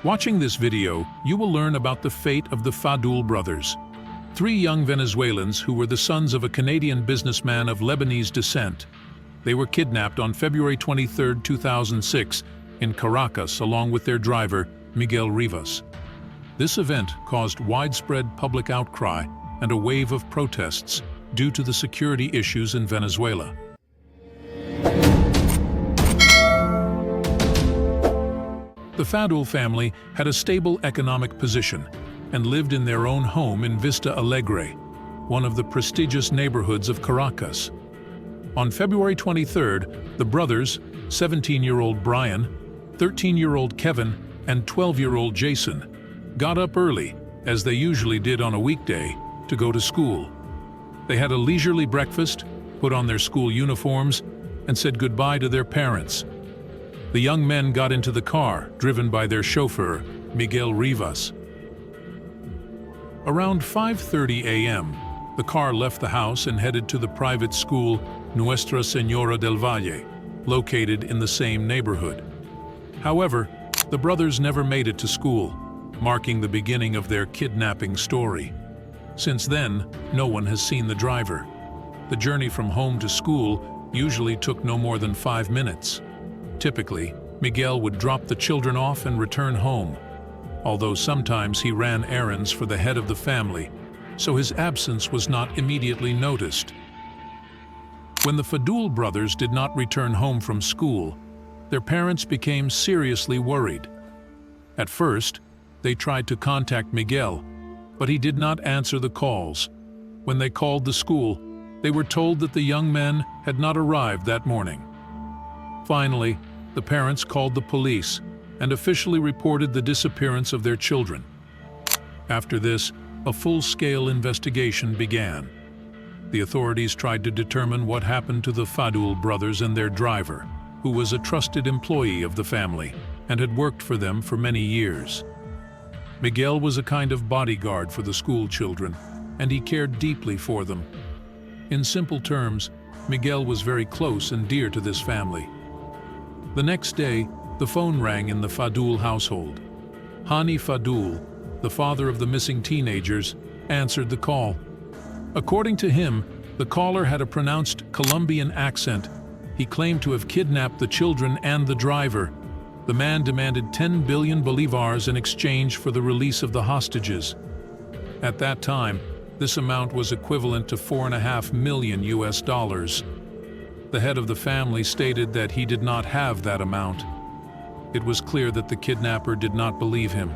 Watching this video, you will learn about the fate of the Faddoul brothers, three young Venezuelans who were the sons of a Canadian businessman of Lebanese descent. They were kidnapped on February 23, 2006, in Caracas along with their driver, Miguel Rivas. This event caused widespread public outcry and a wave of protests due to the security issues in Venezuela. The Faddoul family had a stable economic position and lived in their own home in Vista Alegre, one of the prestigious neighborhoods of Caracas. On February 23rd, the brothers, 17-year-old Brian, 13-year-old Kevin, and 12-year-old Jason, got up early, as they usually did on a weekday, to go to school. They had a leisurely breakfast, put on their school uniforms, and said goodbye to their parents. The young men got into the car, driven by their chauffeur, Miguel Rivas. Around 5:30 a.m., the car left the house and headed to the private school Nuestra Señora del Valle, located in the same neighborhood. However, the brothers never made it to school, marking the beginning of their kidnapping story. Since then, no one has seen the driver. The journey from home to school usually took no more than 5 minutes. Typically, Miguel would drop the children off and return home, although sometimes he ran errands for the head of the family, so his absence was not immediately noticed. When the Faddoul brothers did not return home from school, their parents became seriously worried. At first, they tried to contact Miguel, but he did not answer the calls. When they called the school, they were told that the young men had not arrived that morning. Finally, the parents called the police and officially reported the disappearance of their children. After this, a full-scale investigation began. The authorities tried to determine what happened to the Faddoul brothers and their driver, who was a trusted employee of the family and had worked for them for many years. Miguel was a kind of bodyguard for the school children, and he cared deeply for them. In simple terms, Miguel was very close and dear to this family. The next day, the phone rang in the Faddoul household. Hani Faddoul, the father of the missing teenagers, answered the call. According to him, the caller had a pronounced Colombian accent. He claimed to have kidnapped the children and the driver. The man demanded 10 billion bolivars in exchange for the release of the hostages. At that time, this amount was equivalent to $4.5 million. The head of the family stated that he did not have that amount. It was clear that the kidnapper did not believe him.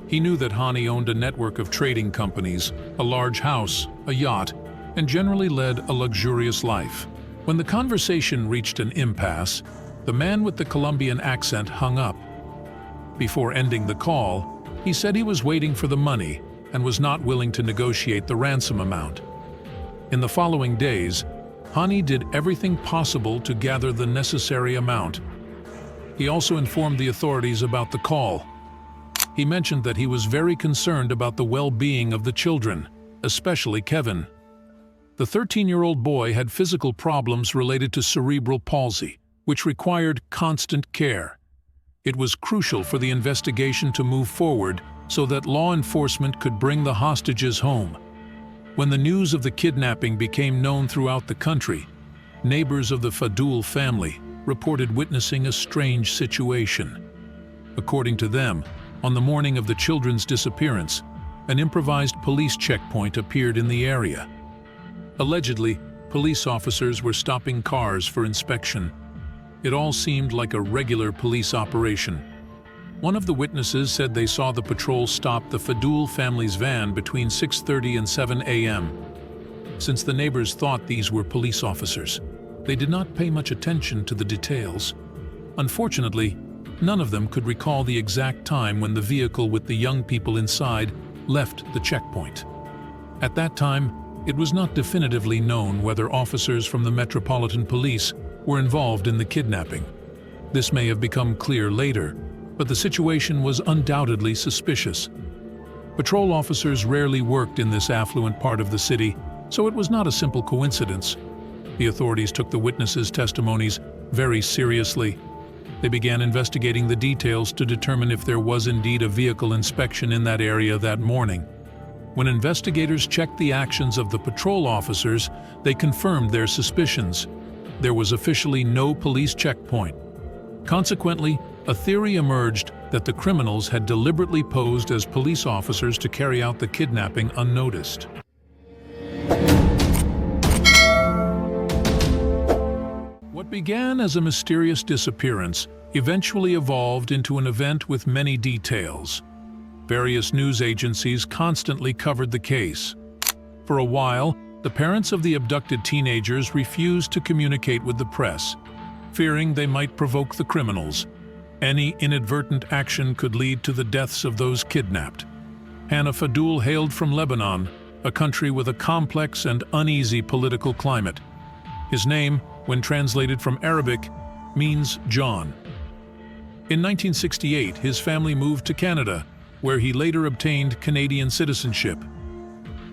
He knew that Hani owned a network of trading companies, a large house, a yacht, and generally led a luxurious life. When the conversation reached an impasse, the man with the Colombian accent hung up. Before ending the call, he said he was waiting for the money and was not willing to negotiate the ransom amount. In the following days, Hani did everything possible to gather the necessary amount. He also informed the authorities about the call. He mentioned that he was very concerned about the well-being of the children, especially Kevin. The 13-year-old boy had physical problems related to cerebral palsy, which required constant care. It was crucial for the investigation to move forward so that law enforcement could bring the hostages home. When the news of the kidnapping became known throughout the country, neighbors of the Faddoul family reported witnessing a strange situation. According to them, on the morning of the children's disappearance, an improvised police checkpoint appeared in the area. Allegedly, police officers were stopping cars for inspection. It all seemed like a regular police operation. One of the witnesses said they saw the patrol stop the Faddoul family's van between 6:30 and 7 a.m. Since the neighbors thought these were police officers, they did not pay much attention to the details. Unfortunately, none of them could recall the exact time when the vehicle with the young people inside left the checkpoint. At that time, it was not definitively known whether officers from the Metropolitan Police were involved in the kidnapping. This may have become clear later, but the situation was undoubtedly suspicious. Patrol officers rarely worked in this affluent part of the city, so it was not a simple coincidence. The authorities took the witnesses' testimonies very seriously. They began investigating the details to determine if there was indeed a vehicle inspection in that area that morning. When investigators checked the actions of the patrol officers, they confirmed their suspicions. There was officially no police checkpoint. Consequently, a theory emerged that the criminals had deliberately posed as police officers to carry out the kidnapping unnoticed. What began as a mysterious disappearance eventually evolved into an event with many details. Various news agencies constantly covered the case. For a while, the parents of the abducted teenagers refused to communicate with the press, fearing they might provoke the criminals. Any inadvertent action could lead to the deaths of those kidnapped. Hannah Faddoul hailed from Lebanon, a country with a complex and uneasy political climate. His name, when translated from Arabic, means John. In 1968, his family moved to Canada, where he later obtained Canadian citizenship.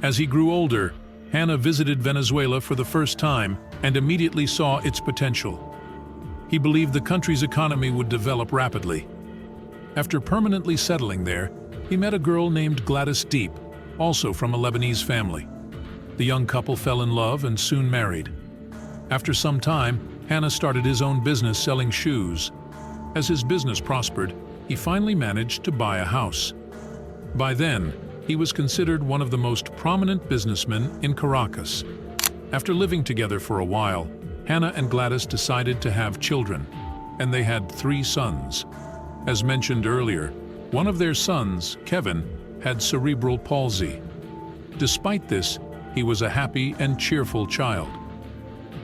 As he grew older, Hannah visited Venezuela for the first time and immediately saw its potential. He believed the country's economy would develop rapidly. After permanently settling there, he met a girl named Gladys Deep, also from a Lebanese family. The young couple fell in love and soon married. After some time, Hannah started his own business selling shoes. As his business prospered, he finally managed to buy a house. By then, he was considered one of the most prominent businessmen in Caracas. After living together for a while, Hannah and Gladys decided to have children, and they had 3 sons. As mentioned earlier, one of their sons, Kevin, had cerebral palsy. Despite this, he was a happy and cheerful child.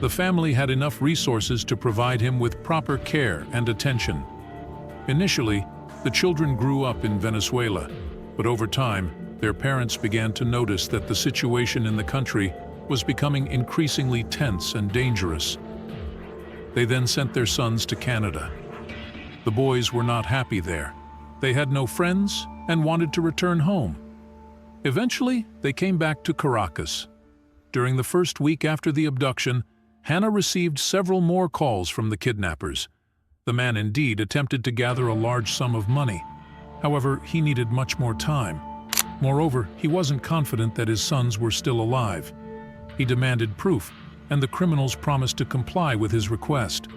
The family had enough resources to provide him with proper care and attention. Initially, the children grew up in Venezuela, but over time, their parents began to notice that the situation in the country was becoming increasingly tense and dangerous. They then sent their sons to Canada. The boys were not happy there. They had no friends and wanted to return home. Eventually, they came back to Caracas. During the first week after the abduction, Hannah received several more calls from the kidnappers. The man indeed attempted to gather a large sum of money. However, he needed much more time. Moreover, he wasn't confident that his sons were still alive. He demanded proof, and the criminals promised to comply with his request.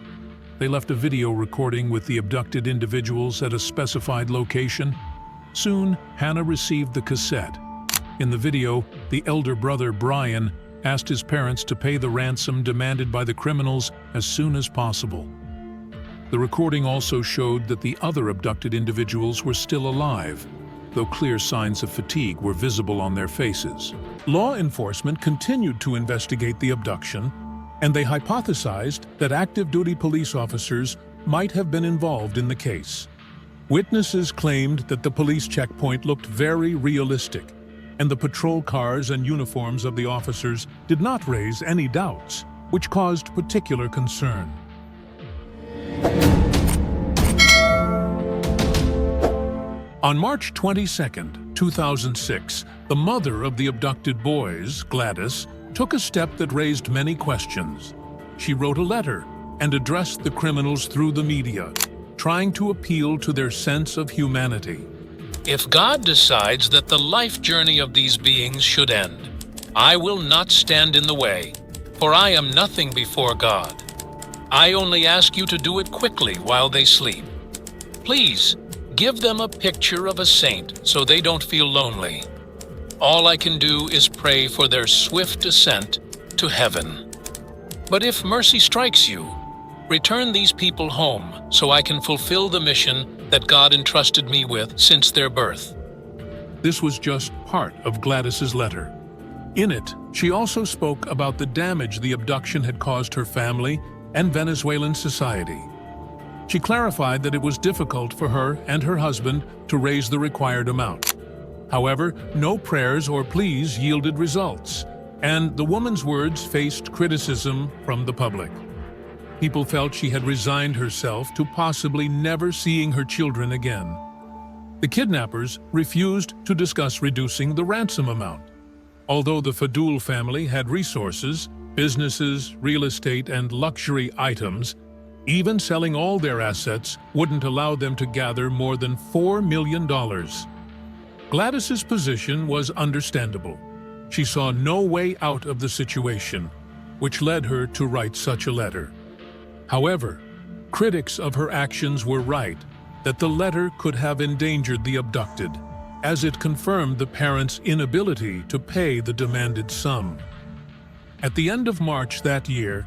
They left a video recording with the abducted individuals at a specified location. Soon, Hannah received the cassette. In the video, the elder brother, Brian, asked his parents to pay the ransom demanded by the criminals as soon as possible. The recording also showed that the other abducted individuals were still alive, though clear signs of fatigue were visible on their faces. Law enforcement continued to investigate the abduction, and they hypothesized that active-duty police officers might have been involved in the case. Witnesses claimed that the police checkpoint looked very realistic, and the patrol cars and uniforms of the officers did not raise any doubts, which caused particular concern. On March 22, 2006, the mother of the abducted boys, Gladys, took a step that raised many questions. She wrote a letter and addressed the criminals through the media, trying to appeal to their sense of humanity. If God decides that the life journey of these beings should end, I will not stand in the way, for I am nothing before God. I only ask you to do it quickly while they sleep. Please, give them a picture of a saint so they don't feel lonely. All I can do is pray for their swift ascent to heaven. But if mercy strikes you, return these people home so I can fulfill the mission that God entrusted me with since their birth. This was just part of Gladys's letter. In it, she also spoke about the damage the abduction had caused her family and Venezuelan society. She clarified that it was difficult for her and her husband to raise the required amount. However, no prayers or pleas yielded results, and the woman's words faced criticism from the public. People felt she had resigned herself to possibly never seeing her children again. The kidnappers refused to discuss reducing the ransom amount. Although the Faddoul family had resources, businesses, real estate, and luxury items, Even selling all their assets wouldn't allow them to gather more than $4 million. Gladys's position was understandable. She saw no way out of the situation, which led her to write such a letter. However, critics of her actions were right that the letter could have endangered the abducted, as it confirmed the parents' inability to pay the demanded sum. At the end of March that year,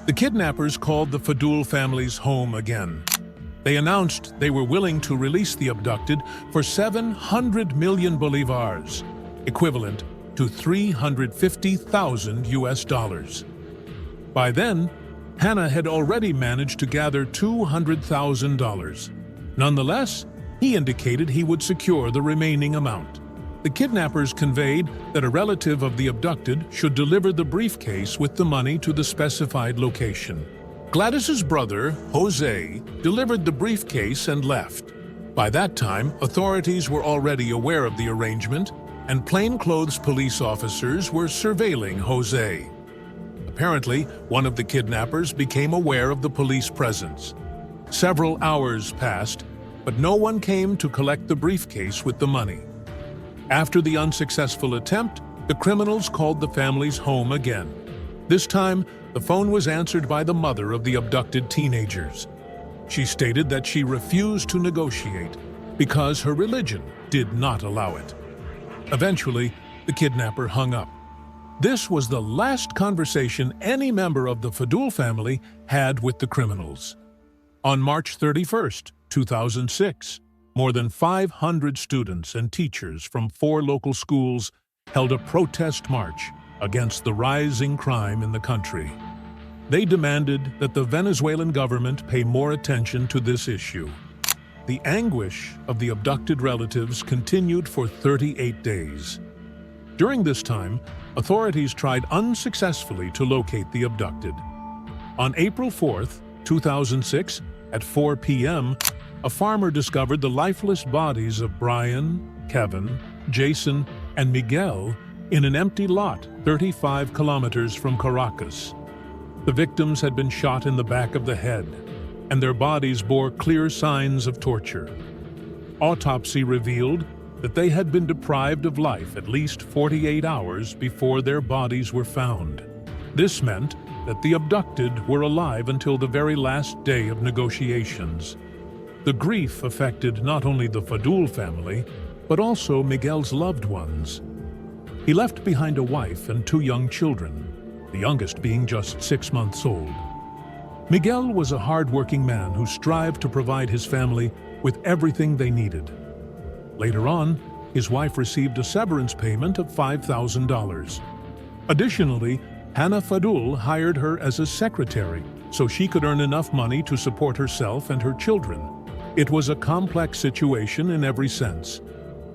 the kidnappers called the Faddoul family's home again. They announced they were willing to release the abducted for 700 million bolivars, equivalent to $350,000 US. By then, Hannah had already managed to gather $200,000. Nonetheless, he indicated he would secure the remaining amount. The kidnappers conveyed that a relative of the abducted should deliver the briefcase with the money to the specified location. Gladys's brother, Jose, delivered the briefcase and left. By that time, authorities were already aware of the arrangement, and plainclothes police officers were surveilling Jose. Apparently, one of the kidnappers became aware of the police presence. Several hours passed, but no one came to collect the briefcase with the money. After the unsuccessful attempt, the criminals called the family's home again. This time, the phone was answered by the mother of the abducted teenagers. She stated that she refused to negotiate because her religion did not allow it. Eventually, the kidnapper hung up. This was the last conversation any member of the Faddoul family had with the criminals. On March 31st, 2006, more than 500 students and teachers from 4 local schools held a protest march against the rising crime in the country. They demanded that the Venezuelan government pay more attention to this issue. The anguish of the abducted relatives continued for 38 days. During this time, authorities tried unsuccessfully to locate the abducted. On April 4th, 2006, at 4 p.m., a farmer discovered the lifeless bodies of Brian, Kevin, Jason, and Miguel in an empty lot 35 kilometers from Caracas. The victims had been shot in the back of the head, and their bodies bore clear signs of torture. Autopsy revealed that they had been deprived of life at least 48 hours before their bodies were found. This meant that the abducted were alive until the very last day of negotiations. The grief affected not only the Faddoul family, but also Miguel's loved ones. He left behind a wife and 2 young children, the youngest being just 6 months old. Miguel was a hard-working man who strived to provide his family with everything they needed. Later on, his wife received a severance payment of $5,000. Additionally, Hannah Faddoul hired her as a secretary so she could earn enough money to support herself and her children. It was a complex situation in every sense.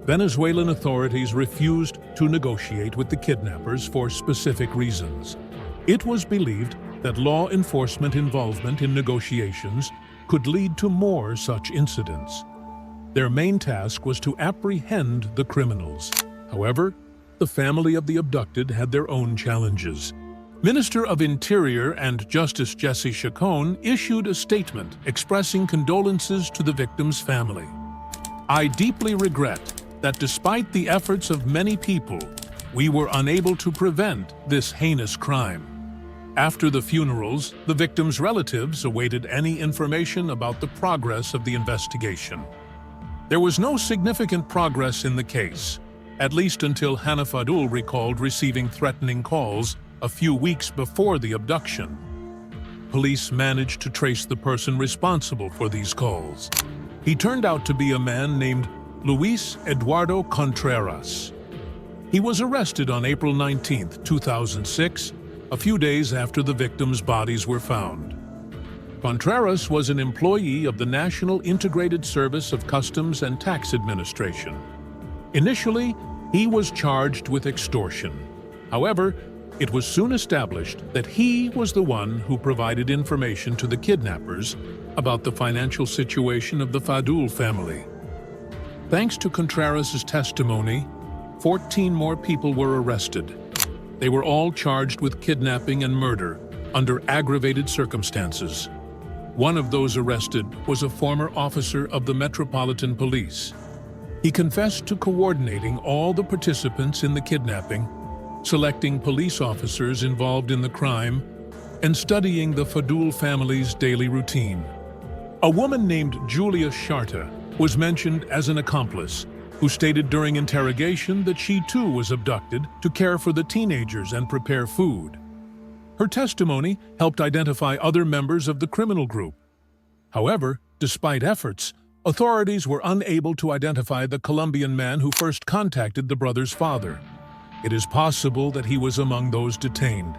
Venezuelan authorities refused to negotiate with the kidnappers for specific reasons. It was believed that law enforcement involvement in negotiations could lead to more such incidents. Their main task was to apprehend the criminals. However, the family of the abducted had their own challenges. Minister of Interior and Justice Jesse Chacon issued a statement expressing condolences to the victims' family. "I deeply regret that despite the efforts of many people, we were unable to prevent this heinous crime." After the funerals, the victims' relatives awaited any information about the progress of the investigation. There was no significant progress in the case, at least until Hannah Faddoul recalled receiving threatening calls a few weeks before the abduction. Police managed to trace the person responsible for these calls. He turned out to be a man named Luis Eduardo Contreras. He was arrested on April 19, 2006, a few days after the victims' bodies were found. Contreras was an employee of the National Integrated Service of Customs and Tax Administration. Initially, he was charged with extortion. However, it was soon established that he was the one who provided information to the kidnappers about the financial situation of the Faddoul family. Thanks to Contreras' testimony, 14 more people were arrested. They were all charged with kidnapping and murder under aggravated circumstances. One of those arrested was a former officer of the Metropolitan Police. He confessed to coordinating all the participants in the kidnapping, selecting police officers involved in the crime, and studying the Faddoul family's daily routine. A woman named Julia Sharta was mentioned as an accomplice, who stated during interrogation that she too was abducted to care for the teenagers and prepare food. Her testimony helped identify other members of the criminal group. However, despite efforts, authorities were unable to identify the Colombian man who first contacted the brothers' father. It is possible that he was among those detained.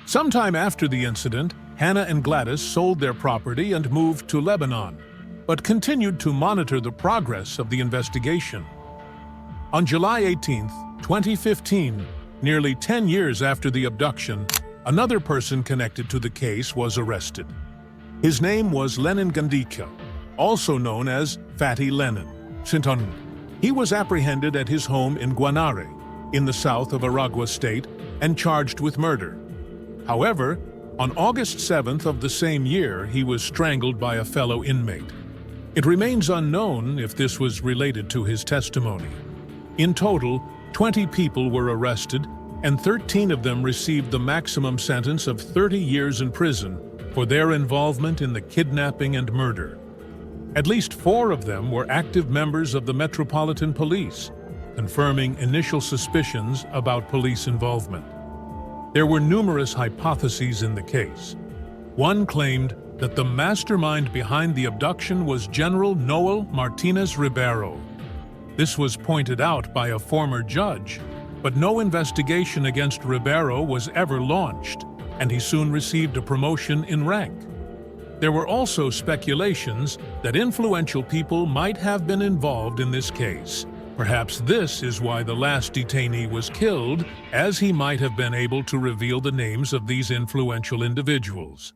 Sometime after the incident, Hannah and Gladys sold their property and moved to Lebanon, but continued to monitor the progress of the investigation. On July 18, 2015, nearly 10 years after the abduction, another person connected to the case was arrested. His name was Lenin Gandika, also known as Fatty Lenin. Sinton. He was apprehended at his home in Guanare, in the south of Aragua state, and charged with murder. However, on August 7th of the same year, he was strangled by a fellow inmate. It remains unknown if this was related to his testimony. In total, 20 people were arrested, and 13 of them received the maximum sentence of 30 years in prison for their involvement in the kidnapping and murder. At least 4 of them were active members of the Metropolitan Police, confirming initial suspicions about police involvement. There were numerous hypotheses in the case. One claimed that the mastermind behind the abduction was General Noel Martinez Ribeiro. This was pointed out by a former judge, but no investigation against Ribeiro was ever launched, and he soon received a promotion in rank. There were also speculations that influential people might have been involved in this case. Perhaps this is why the last detainee was killed, as he might have been able to reveal the names of these influential individuals.